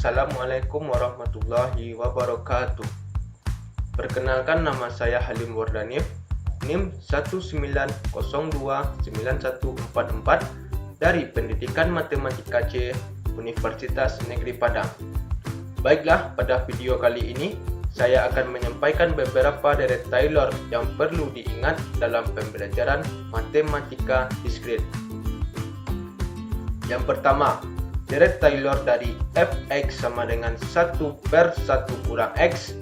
Assalamualaikum warahmatullahi wabarakatuh. Perkenalkan, nama saya Halim Wardanif, NIM 190299144 dari Pendidikan Matematika C Universitas Negeri Padang. Baiklah, pada video kali ini saya akan menyampaikan beberapa deret Taylor yang perlu diingat dalam pembelajaran matematika diskrit. Yang pertama, deret Taylor dari fx sama dengan 1/1 kurang x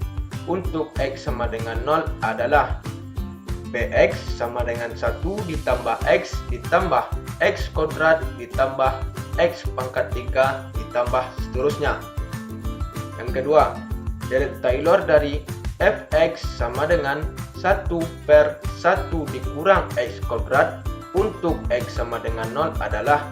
untuk x sama dengan 0 adalah bx sama dengan 1 ditambah x ditambah x kuadrat ditambah x pangkat 3 ditambah seterusnya. Yang kedua, deret Taylor dari fx sama dengan 1/1 dikurang x kuadrat untuk x sama dengan 0 adalah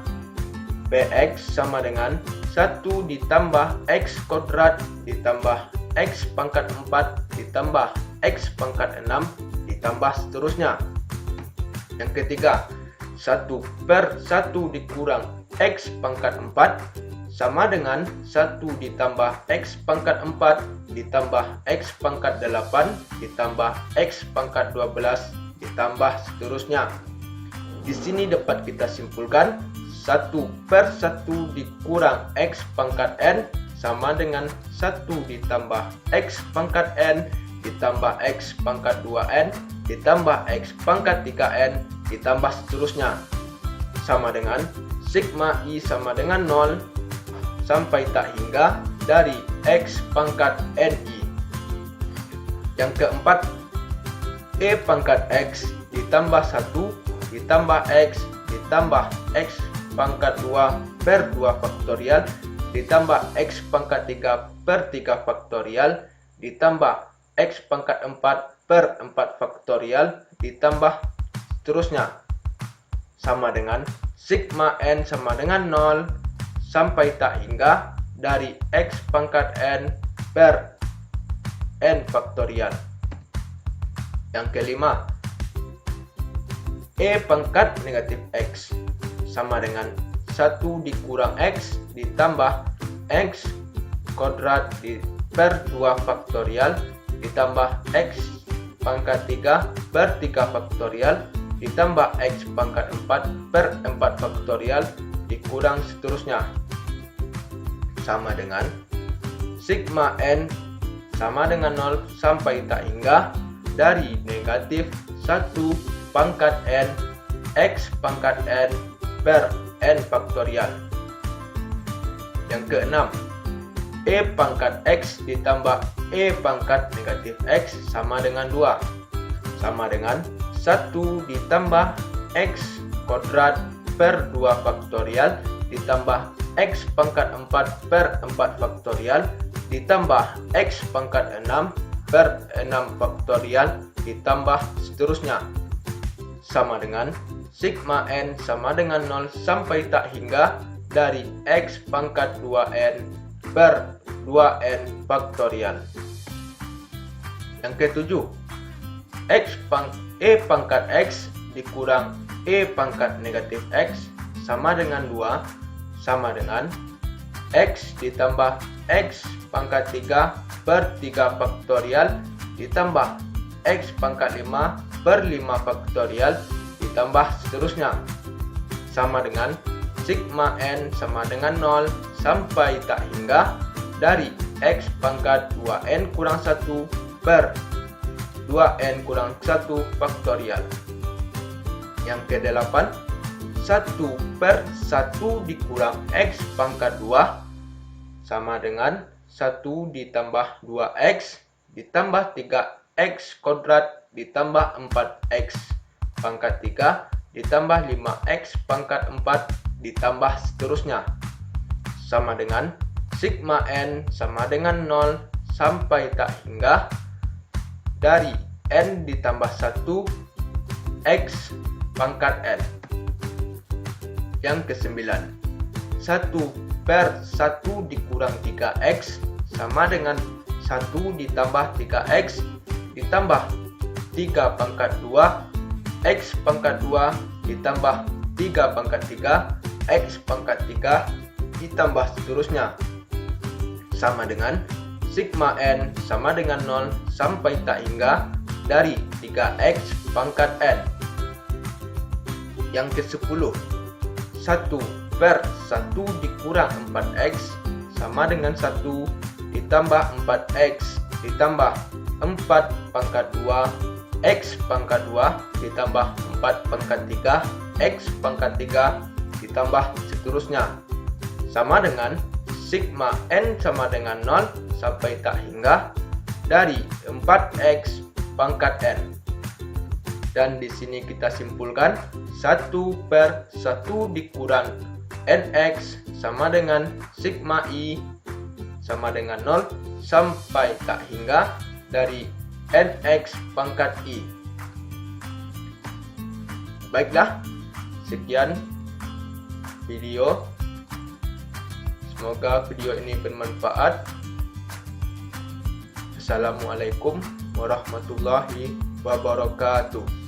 bx sama dengan 1 ditambah x kuadrat ditambah x pangkat 4 ditambah x pangkat 6 ditambah seterusnya. Yang ketiga, 1/1 dikurang x pangkat 4 sama dengan 1 ditambah x pangkat 4 ditambah x pangkat 8 ditambah x pangkat 12 ditambah seterusnya. Di sini dapat kita simpulkan 1/1 dikurang x pangkat n sama dengan 1 ditambah x pangkat n ditambah x pangkat 2n ditambah x pangkat 3n ditambah seterusnya, sama dengan sigma i sama dengan 0 sampai tak hingga dari x pangkat ni. Yang keempat, e pangkat x ditambah 1 ditambah x ditambah x pangkat 2 per 2 faktorial ditambah x pangkat 3 per 3 faktorial ditambah x pangkat 4 per 4 faktorial ditambah seterusnya, sama dengan sigma n sama dengan 0 sampai tak hingga dari x pangkat n per n faktorial. Yang kelima, e pangkat negatif x sama dengan 1 dikurang x ditambah x kuadrat per 2 faktorial ditambah x pangkat 3 per 3 faktorial ditambah x pangkat 4 per 4 faktorial dikurang seterusnya, sama dengan sigma n sama dengan 0 sampai tak hingga dari negatif 1 pangkat n x pangkat n per n faktorial. Yang keenam, e pangkat x ditambah e pangkat negatif x sama dengan 2, sama dengan 1 ditambah x kuadrat per 2 faktorial ditambah x pangkat 4 per 4 faktorial ditambah x pangkat 6 per 6 faktorial ditambah seterusnya, sama dengan sigma n sama dengan 0 sampai tak hingga dari x pangkat 2n per 2n faktorial. Yang ketujuh, e pangkat x dikurang e pangkat negatif x sama dengan 2, sama dengan x ditambah x pangkat 3 per 3 faktorial ditambah x pangkat 5 per 5 faktorial ditambah seterusnya, sama dengan sigma n sama dengan 0 sampai tak hingga dari x pangkat 2n kurang 1 per 2n kurang 1 faktorial. Yang ke-8, 1/1 dikurang x pangkat 2 sama dengan 1 ditambah 2x ditambah 3x kuadrat ditambah 4x pangkat 3 ditambah 5x pangkat 4 ditambah seterusnya, sama dengan sigma n sama dengan 0 sampai tak hingga dari n ditambah 1 x pangkat n. Yang ke-9, 1/1 dikurang 3x sama dengan 1 ditambah 3x ditambah 3 pangkat 2 x pangkat 2 ditambah 3 pangkat 3 x pangkat 3 ditambah seterusnya, sama dengan sigma n sama dengan 0 sampai tak hingga dari 3x pangkat n. Yang ke-10, 1 per 1 dikurang 4x sama dengan 1 ditambah 4x ditambah 4 pangkat 2 x pangkat 2 ditambah 4 pangkat 3 x pangkat 3 ditambah seterusnya, sama dengan sigma n sama dengan 0 sampai tak hingga dari 4x pangkat n. Dan di sini kita simpulkan 1 per 1 dikurang nx sama dengan sigma i sama dengan 0 sampai tak hingga dari nx pangkat i. Baiklah, sekian video. Semoga video ini bermanfaat. Assalamualaikum warahmatullahi wabarakatuh.